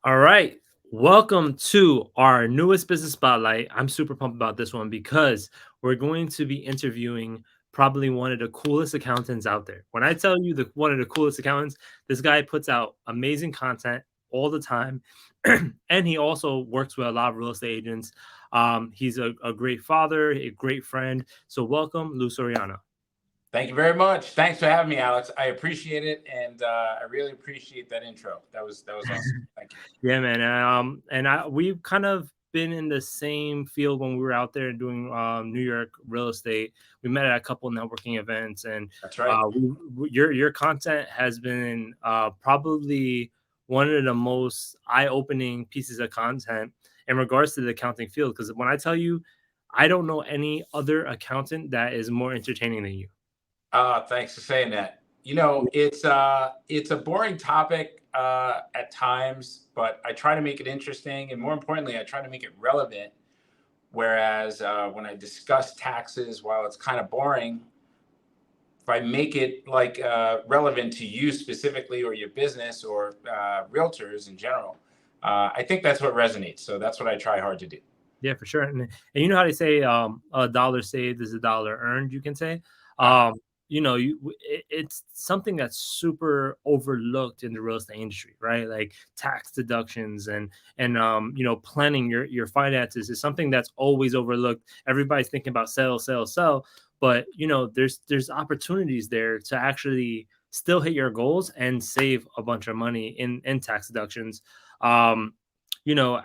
All right. Welcome to our newest business spotlight. I'm super pumped about this one because we're going to be interviewing probably one of the coolest accountants out there. When I tell you one of the coolest accountants, this guy puts out amazing content all the time. And he also works with a lot of real estate agents. He's a great father, a great friend. So welcome, Lou Soriano. Thank you very much. Thanks for having me, Alex. I appreciate it, and I really appreciate that intro. That was awesome. Thank you. Yeah, man. We've kind of been in the same field when we were out there doing New York real estate. We met at a couple networking events, and That's right. your content has been probably one of the most eye-opening pieces of content in regards to the accounting field. Because when I tell you, I don't know any other accountant that is more entertaining than you. Thanks for saying that. It's a boring topic at times, but I try to make it interesting, and more importantly, I try to make it relevant. Whereas when I discuss taxes, while it's kind of boring, if I make it like relevant to you specifically, or your business, or realtors in general, I think that's what resonates. So that's what I try hard to do. Yeah, for sure. And you know how they say a dollar saved is a dollar earned, you can say. Uh, Um, it's something that's super overlooked in the real estate industry, right? Like tax deductions and planning your finances is something that's always overlooked. Everybody's thinking about sell, sell, sell, but there's opportunities there to actually still hit your goals and save a bunch of money in tax deductions. Um,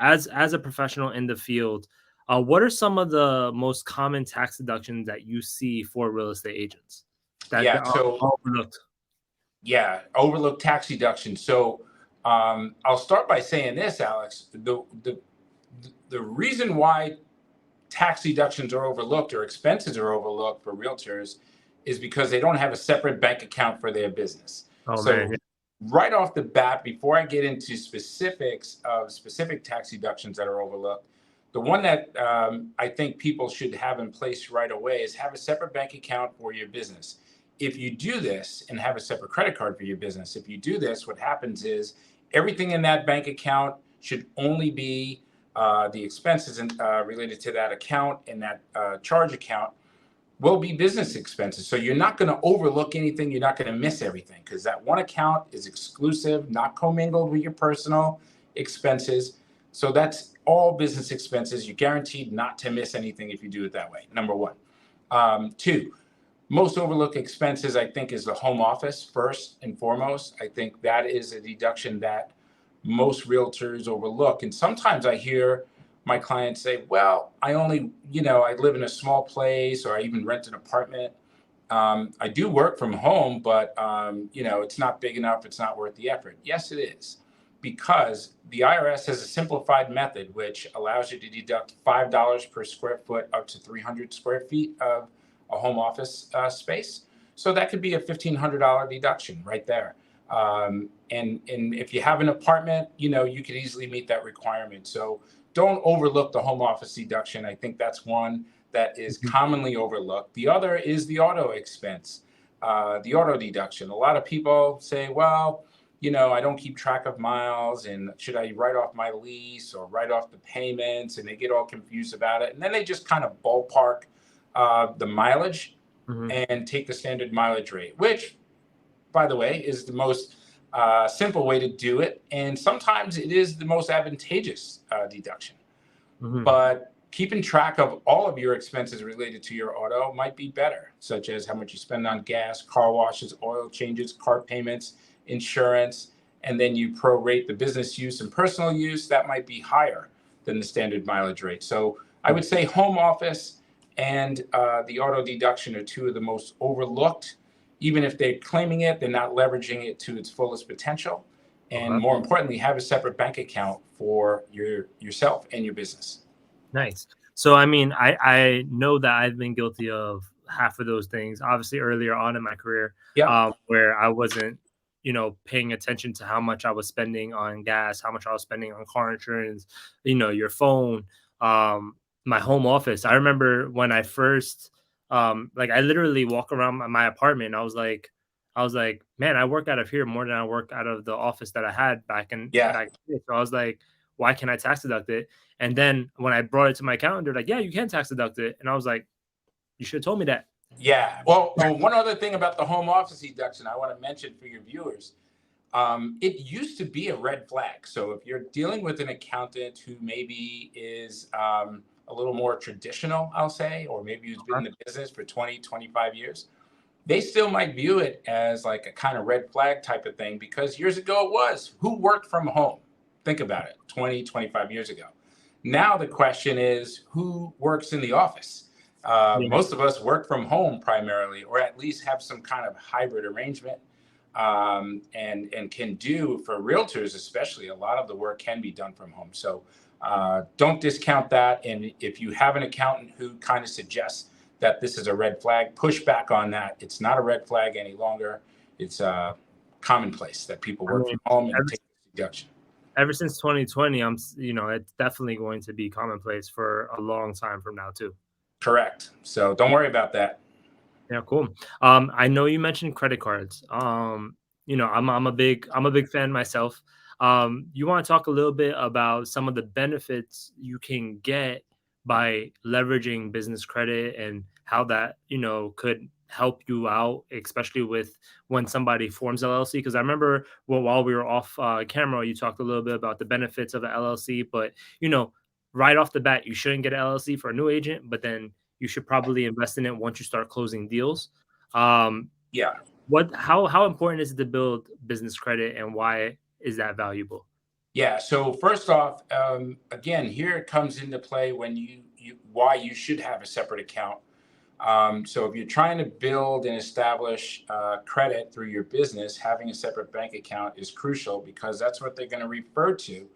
as a professional in the field, what are some of the most common tax deductions that you see for real estate agents that yeah. are So overlooked? Yeah, overlooked tax deduction. So I'll start by saying this, Alex. The reason why tax deductions are overlooked, or expenses are overlooked for realtors, is because they don't have a separate bank account for their business. Oh man, So right off the bat, before I get into specifics of specific tax deductions that are overlooked, the one that I think people should have in place right away is have a separate bank account for your business. If you do this, and have a separate credit card for your business, if you do this, what happens is everything in that bank account should only be the expenses related to that account, and that charge account will be business expenses. So you're not going to overlook anything. You're not going to miss everything, because that one account is exclusive, not commingled with your personal expenses. So that's all business expenses. You're guaranteed not to miss anything if you do it that way. Number one. Two, most overlooked expenses, I think, is the home office. First and foremost, I think that is a deduction that most realtors overlook. And sometimes I hear my clients say, well, I live in a small place, or I even rent an apartment. I do work from home, but it's not big enough. It's not worth the effort. Yes, it is, because the IRS has a simplified method which allows you to deduct $5 per square foot up to 300 square feet of a home office space. So that could be a $1,500 deduction right there. And if you have an apartment, you could easily meet that requirement. So don't overlook the home office deduction. I think that's one that is commonly overlooked. The other is the auto expense, the auto deduction. A lot of people say, well, I don't keep track of miles, and should I write off my lease or write off the payments? And they get all confused about it. And then they just kind of ballpark the mileage Mhm. and take the standard mileage rate, which, by the way, is the most simple way to do it. And sometimes it is the most advantageous deduction. Mhm. But keeping track of all of your expenses related to your auto might be better, such as how much you spend on gas, car washes, oil changes, car payments, insurance, and then you prorate the business use and personal use. That might be higher than the standard mileage rate. So I would say home office and the auto deduction are two of the most overlooked. Even if they're claiming it, they're not leveraging it to its fullest potential. And Okay. more importantly, have a separate bank account for yourself and your business. Nice. So, I mean, I know that I've been guilty of half of those things. Obviously, earlier on in my career, Yep. where I wasn't, paying attention to how much I was spending on gas, how much I was spending on car insurance, your phone, my home office. I remember when I first, like, I literally walk around my apartment. And I was like, I was like, man, I work out of here more than I work out of the office that I had Yeah. back here. So I was like, why can't I tax deduct it? And then when I brought it to my accountant, they're like, yeah, you can tax deduct it. And I was like, you should have told me that. Yeah. Well, one other thing about the home office deduction I want to mention for your viewers. It used to be a red flag. So if you're dealing with an accountant who maybe is a little more traditional, I'll say, or maybe who's been in Uh-huh. the business for 20, 25 years, they still might view it as like a kind of red flag type of thing because years ago it was who worked from home. Think about it, 20, 25 years ago. Now the question is who works in the office? Yeah. Most of us work from home primarily, or at least have some kind of hybrid arrangement, and can do for realtors, especially a lot of the work can be done from home. So don't discount that. And if you have an accountant who kind of suggests that this is a red flag, push back on that. It's not a red flag any longer. It's commonplace that people I work mean, from home and ever, take this deduction. ever since 2020, it's definitely going to be commonplace for a long time from now too. Correct. So don't worry about that. Yeah, cool. I know you mentioned credit cards. I'm a big fan myself. You want to talk a little bit about some of the benefits you can get by leveraging business credit and how that, could help you out, especially with when somebody forms LLC. Because I remember, well, while we were off camera, you talked a little bit about the benefits of the LLC, but you know, right off the bat, you shouldn't get an LLC for a new agent, but then you should probably invest in it once you start closing deals. Um, Yeah. how important is it to build business credit, and why is that valuable? Yeah. So first off, again, here it comes into play when you why you should have a separate account. So if you're trying to build and establish credit through your business, having a separate bank account is crucial because that's what they're going to refer to.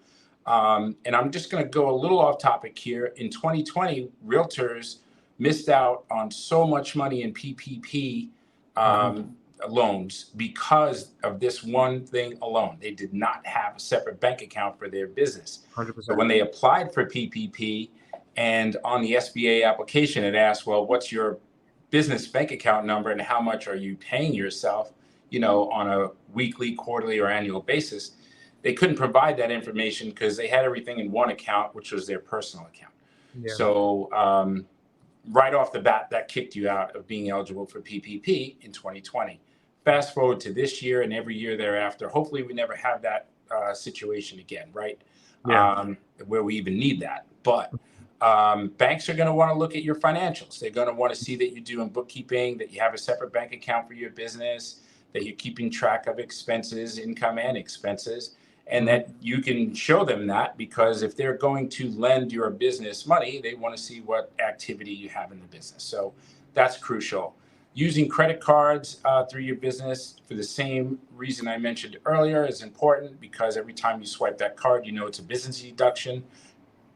And I'm just going to go a little off topic here. In 2020, realtors missed out on so much money in PPP Hmm. loans because of this one thing alone. They did not have a separate bank account for their business. So 100%. when they applied for PPP, and on the SBA application, it asks, well, what's your business bank account number and how much are you paying yourself, on a weekly, quarterly, or annual basis? They couldn't provide that information because they had everything in one account, which was their personal account. Yeah. So right off the bat, that kicked you out of being eligible for PPP in 2020. Fast forward to this year and every year thereafter, hopefully we never have that situation again, right? Yeah. Where we even need that. But banks are going to want to look at your financials. They're going to want to see that you're doing bookkeeping, that you have a separate bank account for your business, that you're keeping track of expenses, income and expenses, and Hmm. that you can show them that because if they're going to lend your business money, they want to see what activity you have in the business. So that's crucial. Using credit cards through your business for the same reason I mentioned earlier is important because every time you swipe that card, it's a business deduction.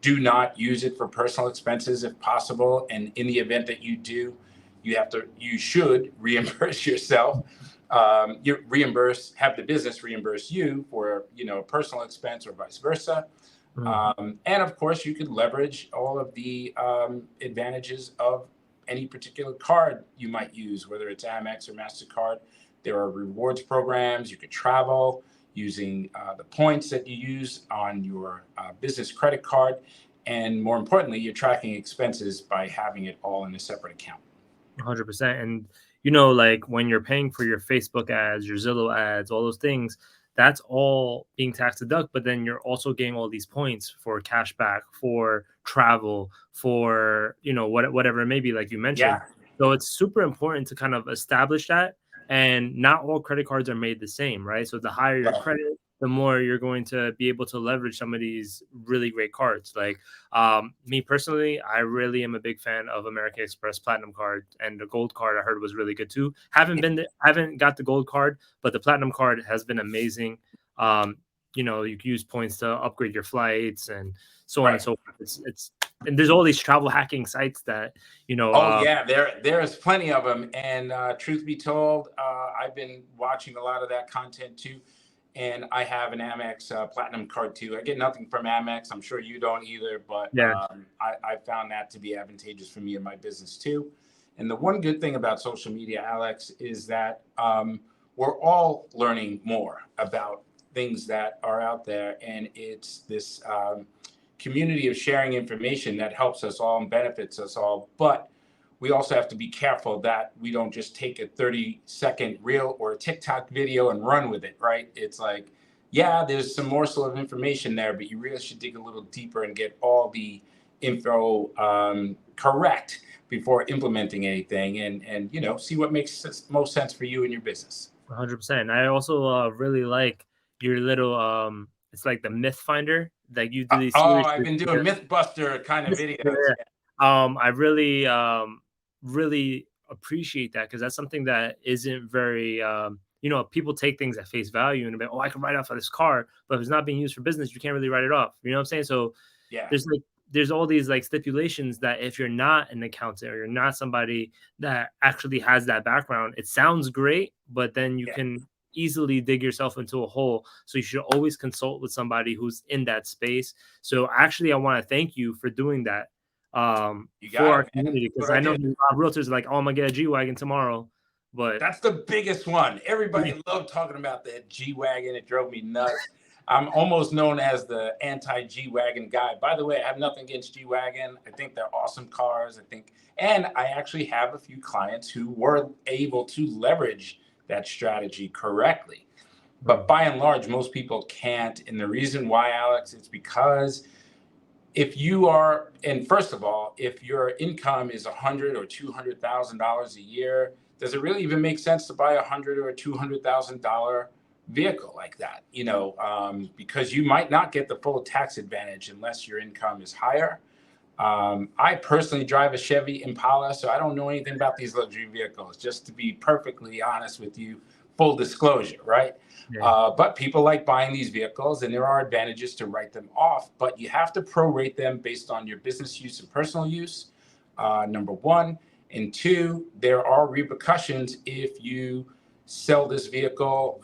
Do not use it for personal expenses if possible. And in the event that you do, you should reimburse yourself. Have the business reimburse you for, a personal expense or vice versa. Hmm. And of course, you could leverage all of the advantages of any particular card you might use, whether it's Amex or MasterCard. There are rewards programs. You could travel using the points that you use on your business credit card. And more importantly, you're tracking expenses by having it all in a separate account. 100%. And like when you're paying for your Facebook ads, your Zillow ads, all those things, that's all being tax deduct. But then you're also getting all these points for cash back, for travel, for whatever it may be, like you mentioned. Yeah. So it's super important to kind of establish that. And not all credit cards are made the same, right? So the higher your Right. credit, the more you're going to be able to leverage some of these really great cards. Like me personally, I really am a big fan of American Express Platinum card, and the Gold card I heard was really good too. Haven't got the Gold card, but the Platinum card has been amazing. Um, you can use points to upgrade your flights and so on and Right. so forth. And there's all these travel hacking sites that Oh yeah, there's plenty of them. And truth be told, I've been watching a lot of that content too. And I have an Amex Platinum card too. I get nothing from Amex. I'm sure you don't either, but yeah, I found that to be advantageous for me and my business too. And the one good thing about social media, Alex, is that we're all learning more about things that are out there, and it's this community of sharing information that helps us all and benefits us all. But we also have to be careful that we don't just take a 30-second reel or a TikTok video and run with it, right? It's like, yeah, there's some morsel of information there, but you really should dig a little deeper and get all the info correct before implementing anything, and see what makes most sense for you and your business. 100%. I also really like your little it's like the myth finder. Like you do these Oh, series I've been doing MythBuster kind of videos. yeah. I really really appreciate that because that's something that isn't very people take things at face value and be, oh, I can write off of this car, but if it's not being used for business, you can't really write it off. You know what I'm saying? So Yeah, there's like there's all these like stipulations that if you're not an accountant or you're not somebody that actually has that background, it sounds great, but then you yeah, can easily dig yourself into a hole. So you should always consult with somebody who's in that space. So actually, I want to thank you for doing that you for got our it, man. community That's because what I I know do. a lot of realtors are like, oh, I'm gonna get a G wagon tomorrow, but That's the biggest one. Everybody loved talking about that G Wagon. It drove me nuts. I'm almost known as the anti G Wagon guy. By the way, I have nothing against G Wagon. I think they're awesome cars. And I actually have a few clients who were able to leverage that strategy correctly. But by and large, most people can't. And the reason why, Alex, is because if you are, and first of all, if your income is $100,000 or $200,000 a year, does it really even make sense to buy $100,000 or $200,000 vehicle like that? Because you might not get the full tax advantage unless your income is higher. I personally drive a Chevy Impala, so I don't know anything about these luxury vehicles, just to be perfectly honest with you, full disclosure, right? yeah, But people like buying these vehicles, and there are advantages to write them off, but you have to prorate them based on your business use and personal use, number one. And two, there are repercussions if you sell this vehicle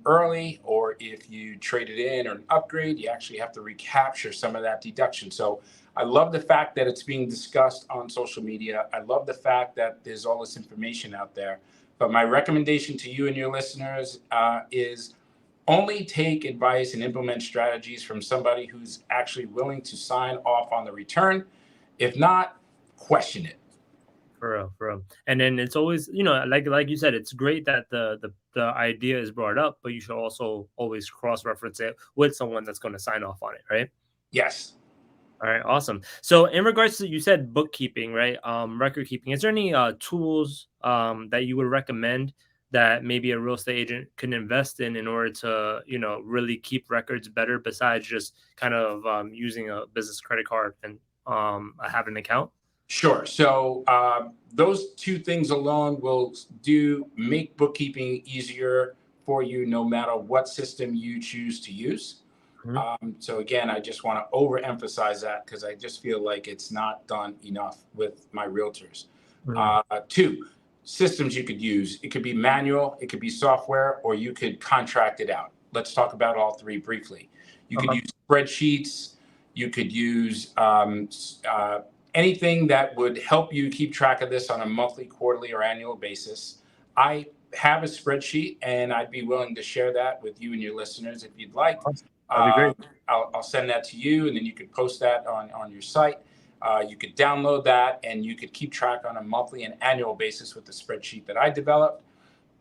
early, or if you trade it in or an upgrade, you actually have to recapture some of that deduction. So I love the fact that it's being discussed on social media. I love the fact that there's all this information out there. But my recommendation to you and your listeners is only take advice and implement strategies from somebody who's actually willing to sign off on the return. If not, question it. for real, for real. And then it's always, like you said, it's great that the idea is brought up, but you should also always cross reference it with someone that's going to sign off on it, right? Yes. All right, awesome. So in regards to you said bookkeeping, right? Record keeping. Is there any tools that you would recommend that maybe a real estate agent can invest in order to, really keep records better besides just kind of using a business credit card and have an account? Sure. So those two things alone will do make bookkeeping easier for you, no matter what system you choose to use. Mhm, So again, I just want to overemphasize that because I just feel like it's not done enough with my realtors. mhm, Two, systems you could use. It could be manual, it could be software, or you could contract it out. Let's talk about all three briefly. You could okay, use spreadsheets. You could use anything that would help you keep track of this on a monthly, quarterly, or annual basis. I have a spreadsheet, and I'd be willing to share that with you and your listeners if you'd like. awesome. That'd be Um, great. I'll send that to you, and then you could post that on your site. You could download that, and you could keep track on a monthly and annual basis with the spreadsheet that I developed.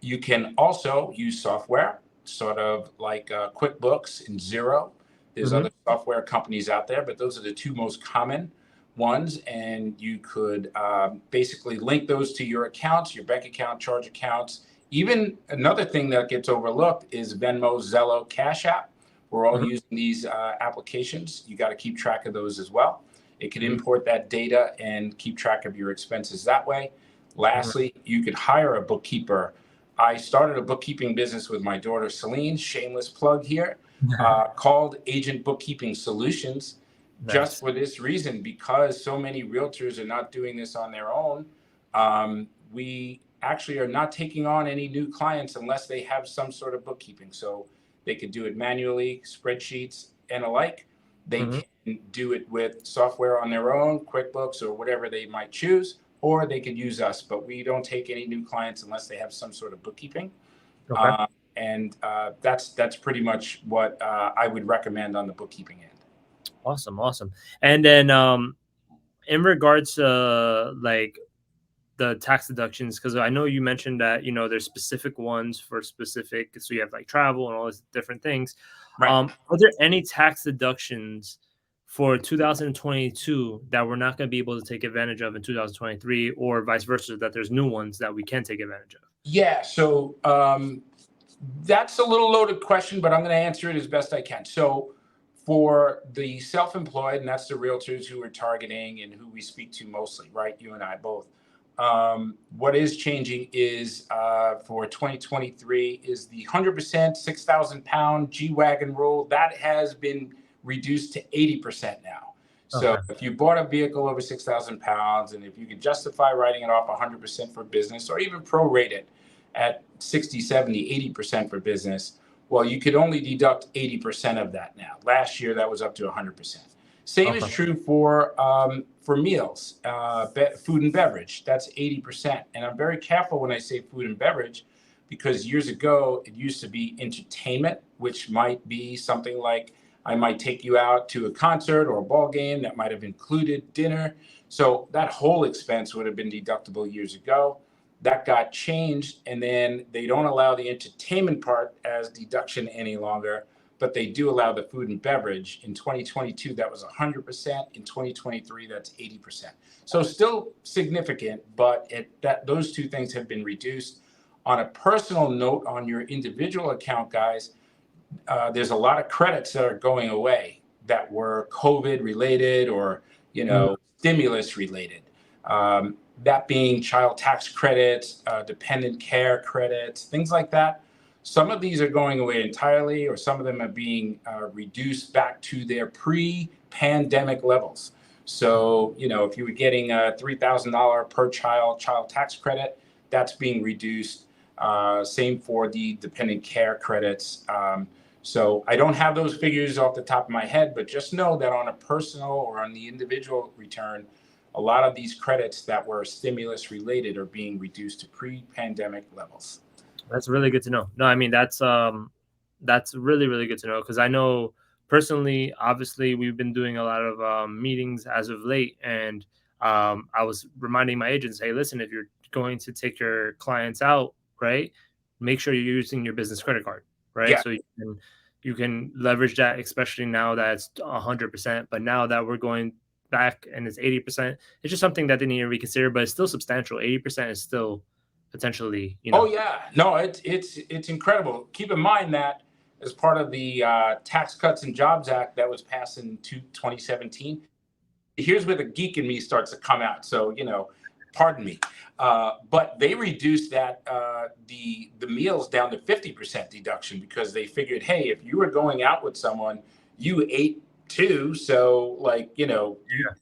You can also use software, sort of like QuickBooks and Xero. There's Hmm. other software companies out there, but those are the two most common ones. And you could basically link those to your accounts, your bank account, charge accounts. Even another thing that gets overlooked is Venmo, Zello, Cash App. We're all Hmm. using these applications. You got to keep track of those as well. It could Hmm. import that data and keep track of your expenses that way. Hmm. Lastly, you could hire a bookkeeper. I started a bookkeeping business with my daughter, Celine, shameless plug here, called Agent Bookkeeping Solutions, just Nice. for this reason, because so many realtors are not doing this on their own. We actually are not taking on any new clients unless they have some sort of bookkeeping. So they could do it manually, spreadsheets and alike. They Hmm. can do it with software on their own, QuickBooks or whatever they might choose, or they could use us. But we don't take any new clients unless they have some sort of bookkeeping. Okay. And that's pretty much what I would recommend on the bookkeeping end. Awesome. Awesome. And then in regards to like the tax deductions, because I know you mentioned that there's specific ones for specific, so you have like travel and all these different things. Right. Are there any tax deductions for 2022 that we're not going to be able to take advantage of in 2023, or vice versa, that there's new ones that we can take advantage of? Yeah. So that's a little loaded question, but I'm going to answer it as best I can. So for the self-employed, and that's the realtors who we're targeting and who we speak to mostly, right? You and I both. What is changing is for 2023 is the 100% 6,000 pound G-Wagon rule that has been reduced to 80% now. So Okay. if you bought a vehicle over 6,000 pounds, and if you can justify writing it off 100% for business, or even prorate it at 60, 70, 80% for business, well, you could only deduct 80% of that now. Last year, that was up to 100%. Same is Okay. true for meals, food and beverage. That's 80%. And I'm very careful when I say food and beverage, because years ago it used to be entertainment, which might be something like I might take you out to a concert or a ball game that might have included dinner. So that whole expense would have been deductible years ago. That got changed, and then they don't allow the entertainment part as deduction any longer, but they do allow the food and beverage. In 2022, that was 100%. In 2023, that's 80%. So still significant, but those two things have been reduced. On a personal note, on your individual account, guys, there's a lot of credits that are going away that were COVID related, or Mm. stimulus related. That being child tax credits, dependent care credits, things like that. Some of these are going away entirely, or some of them are being reduced back to their pre-pandemic levels. So, if you were getting a $3,000 per child tax credit, that's being reduced. Same for the dependent care credits. So I don't have those figures off the top of my head, but just know that on a personal or on the individual return, a lot of these credits that were stimulus related are being reduced to pre-pandemic levels. That's really good to know. No, I mean that's really really good to know, because I know personally, obviously, we've been doing a lot of meetings as of late, and I was reminding my agents, hey, listen, if you're going to take your clients out, right, make sure you're using your business credit card, right, Yeah. so you can leverage that, especially now that it's 100%. But now that we're going back and it's 80%, it's just something that they need to reconsider. But it's still substantial. 80% is still potentially, Oh yeah, no, it's incredible. Keep in mind that as part of the Tax Cuts and Jobs Act that was passed in 2017, here's where the geek in me starts to come out. So, pardon me, but they reduced that the meals down to 50% deduction, because they figured, hey, if you were going out with someone, you ate too, so like you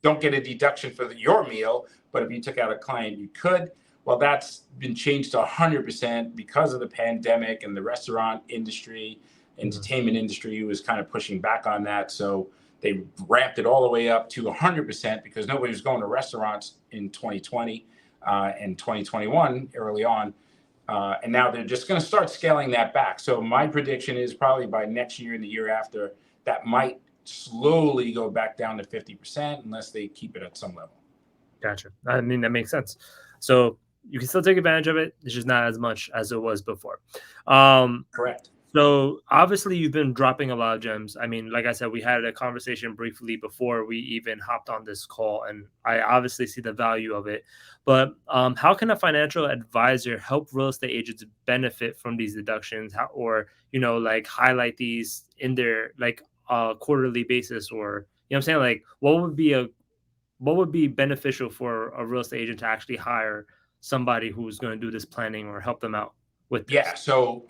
don't get a deduction for your meal, but if you took out a client, you could. Well, that's been changed to 100% because of the pandemic, and the restaurant industry, Mhm. entertainment industry was kind of pushing back on that. So they ramped it all the way up to 100%, because nobody was going to restaurants in 2020 and 2021 early on. And now they're just going to start scaling that back. So my prediction is probably by next year and the year after, that might slowly go back down to 50% unless they keep it at some level. Gotcha. I mean, that makes sense. So you can still take advantage of it. It's just not as much as it was before. Um, Correct. so obviously you've been dropping a lot of gems. I mean, like I said, we had a conversation briefly before we even hopped on this call, and I obviously see the value of it. But how can a financial advisor help real estate agents benefit from these deductions, or like highlight these in their like quarterly basis, or what I'm saying, like what would be beneficial for a real estate agent to actually hire somebody who's going to do this planning or help them out with Yeah, this? so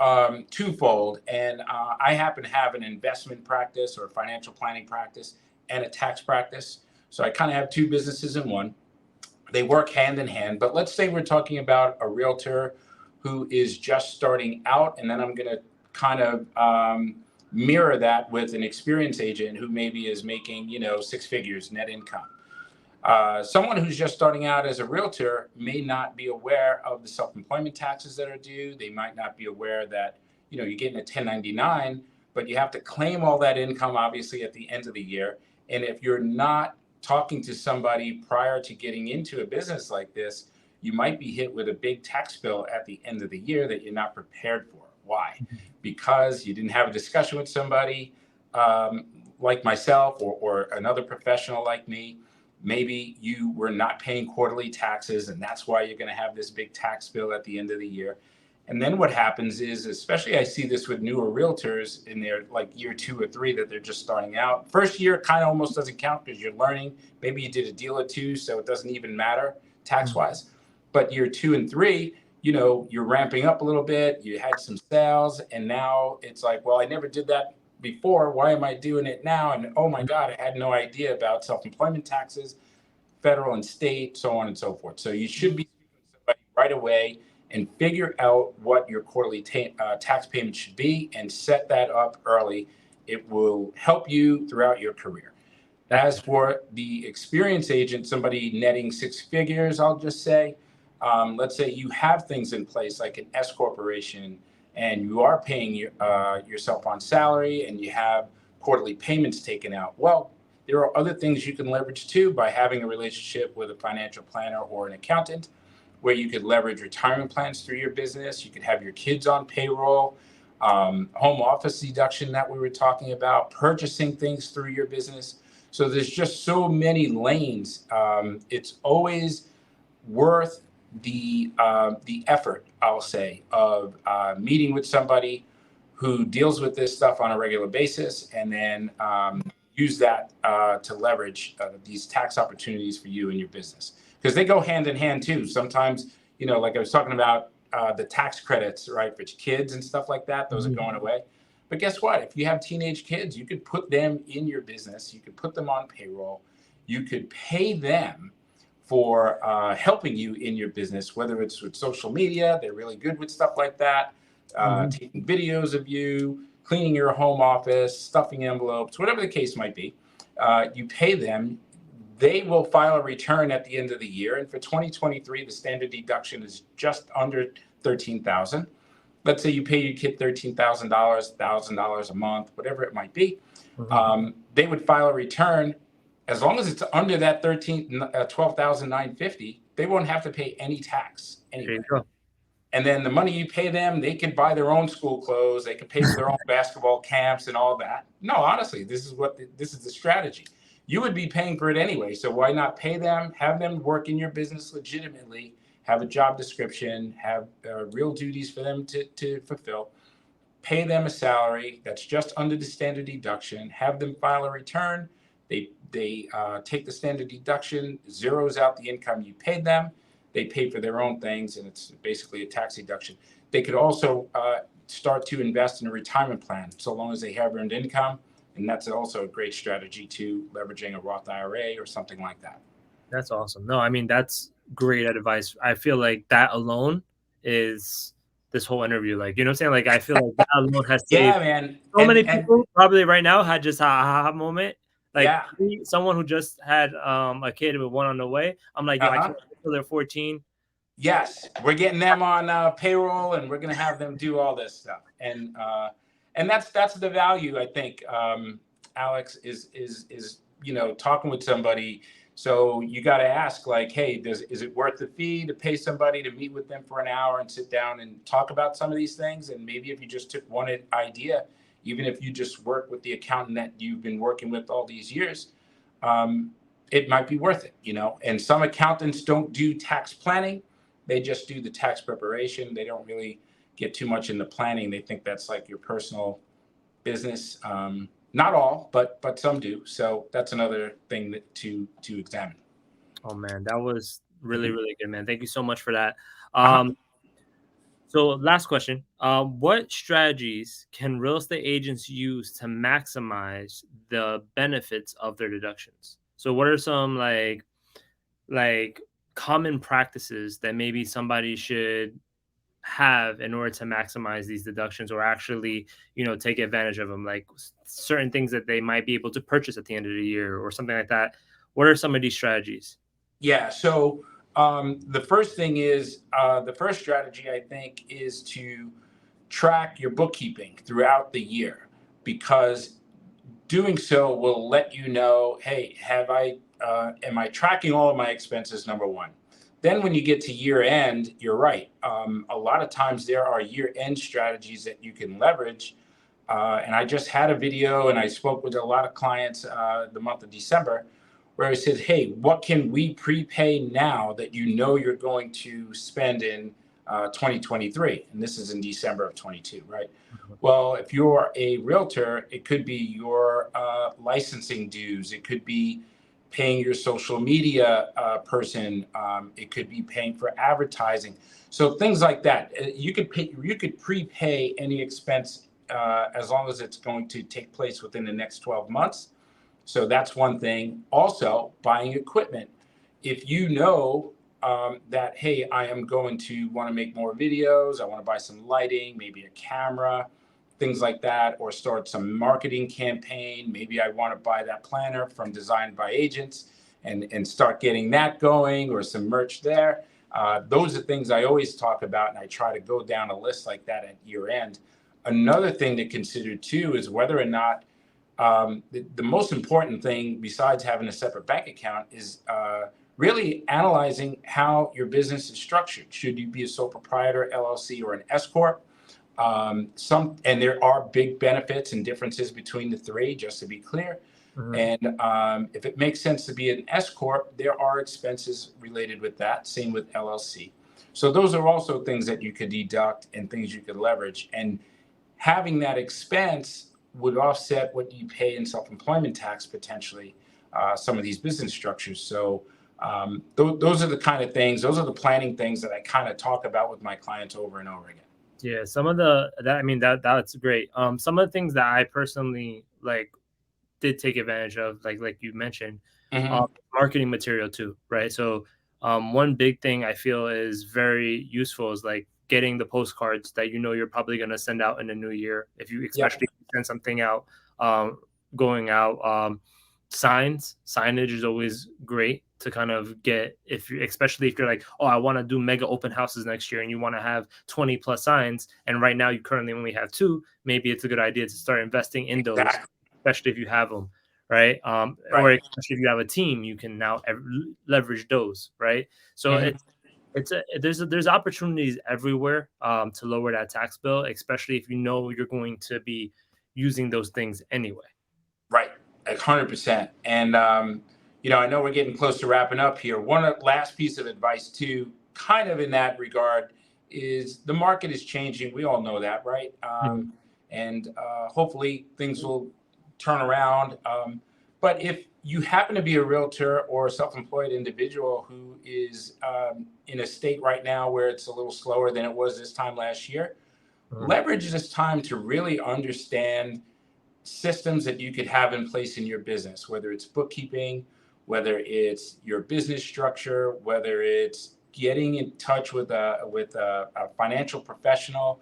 twofold. And I happen to have an investment practice or financial planning practice and a tax practice. So I kind of have two businesses in one. They work hand in hand. But let's say we're talking about a realtor who is just starting out, and then I'm going to kind of mirror that with an experienced agent who maybe is making, six figures net income. Someone who's just starting out as a realtor may not be aware of the self-employment taxes that are due. They might not be aware that, you're getting a 1099, but you have to claim all that income obviously at the end of the year. And if you're not talking to somebody prior to getting into a business like this, you might be hit with a big tax bill at the end of the year that you're not prepared for. Why? Because you didn't have a discussion with somebody like myself or another professional like me. Maybe you were not paying quarterly taxes, and that's why you're going to have this big tax bill at the end of the year. And then what happens is, especially I see this with newer realtors in their like year 2 or 3 that they're just starting out. First year kind of almost doesn't count because you're learning. Maybe you did a deal or two, so it doesn't even matter tax wise. But year 2 and 3, you're ramping up a little bit. You had some sales, and now it's like, well, I never did that before. Why am I doing it now? And oh my God, I had no idea about self-employment taxes, federal and state, so on and so forth. So you should be speaking with somebody right away and figure out what your quarterly tax payment should be and set that up early. It will help you throughout your career. As for the experienced agent, somebody netting 6 figures, I'll just say, let's say you have things in place like an S corporation, and you are paying yourself on salary, and you have quarterly payments taken out. Well, there are other things you can leverage too by having a relationship with a financial planner or an accountant, where you could leverage retirement plans through your business. You could have your kids on payroll, home office deduction that we were talking about, purchasing things through your business. So there's just so many lanes. It's always worth the effort, I'll say, of meeting with somebody who deals with this stuff on a regular basis, and then use that to leverage these tax opportunities for you and your business, because they go hand in hand too. Sometimes, like I was talking about the tax credits, right, for kids and stuff like that, those are going away. But guess what? If you have teenage kids, you could put them in your business. You could put them on payroll. You could pay them for helping you in your business, whether it's with social media. They're really good with stuff like that. Taking videos of you, cleaning your home office, stuffing envelopes, whatever the case might be. You pay them. They will file a return at the end of the year. And for 2023, the standard deduction is just under $13,000. Let's say you pay your kid $13,000, $1,000 a month, whatever it might be. They would file a return. As long as it's under that $12,950, they won't have to pay any tax anyway. And then the money you pay them, they can buy their own school clothes. They can pay for their own basketball camps and all that. No, honestly, this is the strategy. You would be paying for it anyway, so why not pay them, have them work in your business legitimately, have a job description, have real duties for them to fulfill, pay them a salary that's just under the standard deduction, have them file a return. They take the standard deduction, zeroes out the income you paid them. They pay for their own things, and it's basically a tax deduction. They could also start to invest in a retirement plan, so long as they have earned income. And that's also a great strategy too, leveraging a Roth IRA or something like that. That's awesome. No, I mean, that's great advice. I feel like that alone is this whole interview. Like, you know what I'm saying? Like, I feel like that alone has saved Yeah, man. so many people probably right now had just a aha moment. Like yeah, someone who just had a kid with one on the way. I'm like, yo, I can't wait until they're 14. Yes, we're getting them on payroll, and we're going to have them do all this stuff. And that's the value, I think, Alex, is talking with somebody. So you got to ask, like, hey, is it worth the fee to pay somebody to meet with them for an hour and sit down and talk about some of these things? And maybe if you just took one idea, even if you just work with the accountant that you've been working with all these years, it might be worth it, And some accountants don't do tax planning. They just do the tax preparation. They don't really get too much into planning. They think that's like your personal business. Not all, but some do. So that's another thing to examine. Oh man, that was really, really good, man. Thank you so much for that. Uh-huh. So last question. What strategies can real estate agents use to maximize the benefits of their deductions? So what are some like common practices that maybe somebody should have in order to maximize these deductions, or actually, take advantage of them, like certain things that they might be able to purchase at the end of the year or something like that? What are some of these strategies? Yeah. So the first thing is the first strategy I think is to track your bookkeeping throughout the year, because doing so will let you know, hey, am I tracking all of my expenses? Number one. Then when you get to year end, you're right. A lot of times there are year end strategies that you can leverage. And I just had a video and I spoke with a lot of clients the month of December where I said, hey, what can we prepay now that you know you're going to spend in 2023? And this is in December of 22, right? Well, if you're a realtor, it could be your licensing dues. It could be paying your social media person. It could be paying for advertising. So things like that. You could prepay any expense as long as it's going to take place within the next 12 months. So that's one thing. Also, buying equipment. If you know that, hey, I am going to want to make more videos, I want to buy some lighting, maybe a camera, things like that, or start some marketing campaign. Maybe I want to buy that planner from Designed by Agents and start getting that going, or some merch there. Those are things I always talk about, and I try to go down a list like that at year end. Another thing to consider too is whether or not the most important thing besides having a separate bank account is really analyzing how your business is structured. Should you be a sole proprietor, LLC, or an S corp? And there are big benefits and differences between the three, just to be clear. Mhm. And if it makes sense to be an S corp, there are expenses related with that. Same with LLC. So those are also things that you could deduct and things you could leverage. And having that expense would offset what you pay in self-employment tax potentially, some of these business structures. So those are the kind of things, those are the planning things that I kind of talk about with my clients over and over again. Yeah, some of the that I mean that's great. Some of the things that I personally like did take advantage of, like you mentioned, Hmm. marketing material too, right? So, one big thing I feel is very useful is like getting the postcards that you know you're probably gonna send out in the new year. If you Yep. especially if you send something out, going out, signage is always great to kind of get if you especially if you're like, oh, I want to do mega open houses next year and you want to have 20 plus signs, and right now you currently only have two. Maybe it's a good idea to start investing in those, Exactly. especially if you have them, right? Or Right. especially if you have a team, you can now leverage those, right? So Hmm. there's opportunities everywhere, to lower that tax bill, especially if you know you're going to be using those things anyway. Right. 100%. And, I know we're getting close to wrapping up here. One last piece of advice, too, kind of in that regard, is the market is changing. We all know that, right? Mhm. And hopefully things will turn around. But if you happen to be a realtor or a self employed individual who is in a state right now where it's a little slower than it was this time last year, Mhm. leverage this time to really understand systems that you could have in place in your business, whether it's bookkeeping, whether it's your business structure, whether it's getting in touch with a financial professional.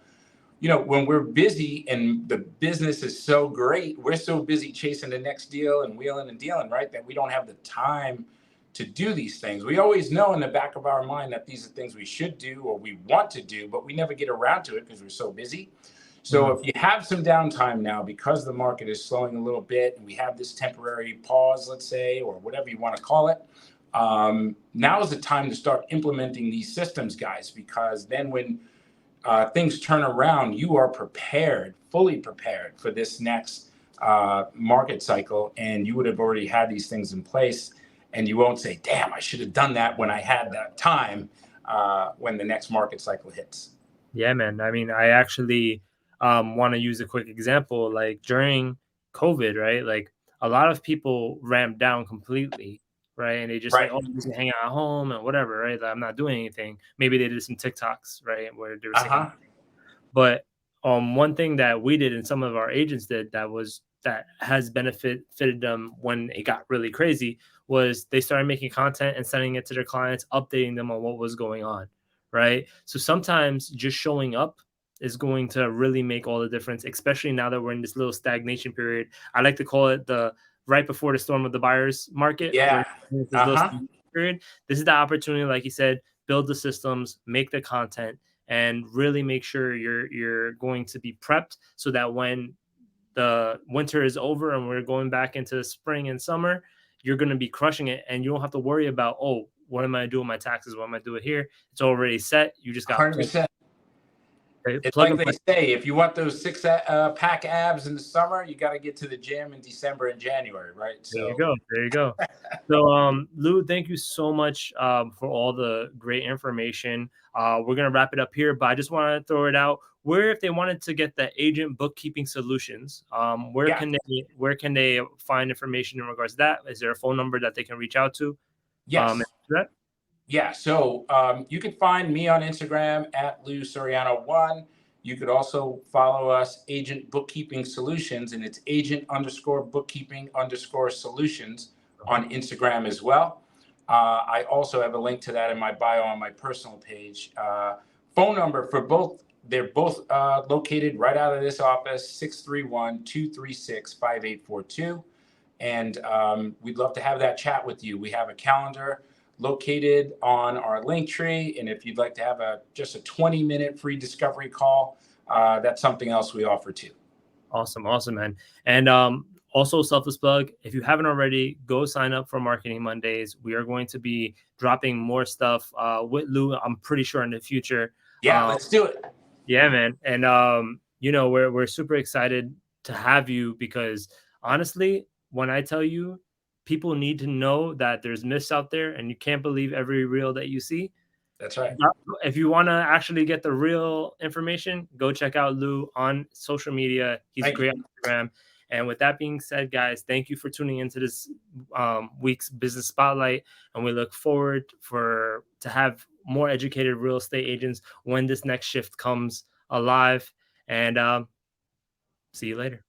When we're busy and the business is so great, we're so busy chasing the next deal and wheeling and dealing, right? That we don't have the time to do these things. We always know in the back of our mind that these are things we should do or we want to do, but we never get around to it because we're so busy. So Mhm. if you have some downtime now because the market is slowing a little bit and we have this temporary pause, let's say, or whatever you want to call it, now is the time to start implementing these systems, guys, because then when things turn around, you are prepared, fully prepared for this next market cycle, and you would have already had these things in place, and you won't say, "Damn, I should have done that when I had that time." When the next market cycle hits. Yeah, man. I mean, I actually, want to use a quick example. Like during COVID, right? Like a lot of people ramped down completely, right? And they just like, Right. oh, I'm just gonna hang out at home and whatever, right? Like, I'm not doing anything. Maybe they did some TikToks, right? Where they were Uh sick of. huh. But one thing that we did and some of our agents did that has benefited them when it got really crazy was they started making content and sending it to their clients, updating them on what was going on, right? So sometimes just showing up is going to really make all the difference, especially now that we're in this little stagnation period. I like to call it the right before the storm of the buyer's market, where Yeah. this low Uh-huh. period, this is the opportunity, like you said, build the systems, make the content, and really make sure you're going to be prepped so that when the winter is over and we're going back into spring and summer, you're going to be crushing it, and you don't have to worry about, oh, what am I doing with my taxes? What am I doing here? It's already set. You just got 100%. It's plug like and they play. say, if you want those pack abs in the summer, you got to get to the gym in December and January, right? There you So, go. There you go. So, Lou, thank you so much for all the great information. We're gonna wrap it up here, but I just want to throw it out. Where, if they wanted to get the agent bookkeeping solutions, yeah, where can they find information in regards to that? Is there a phone number that they can reach out to? yes. That? Yeah, so you can find me on Instagram at Lou Soriano1. You could also follow us, Agent Bookkeeping Solutions, and it's agent underscore bookkeeping underscore solutions Okay. on Instagram as well. I also have a link to that in my bio on my personal page. Phone number for both, they're both located right out of this office, 631-236-5842. And we'd love to have that chat with you. We have a calendar located on our link tree. And if you'd like to have just a 20-minute free discovery call, that's something else we offer too. Awesome, awesome, man. And also, selfless plug, if you haven't already, go sign up for Marketing Mondays. We are going to be dropping more stuff with Lou, I'm pretty sure, in the future. Yeah, Um, let's do it. yeah, man. And we're super excited to have you, because honestly, when I tell you, people need to know that there's myths out there and you can't believe every reel that you see. That's right. If you want to actually get the real information, go check out Lou on social media. He's Thank you. great on Instagram. And with that being said, guys, thank you for tuning into this week's Business Spotlight. And we look forward to have more educated real estate agents when this next shift comes alive. And see you later.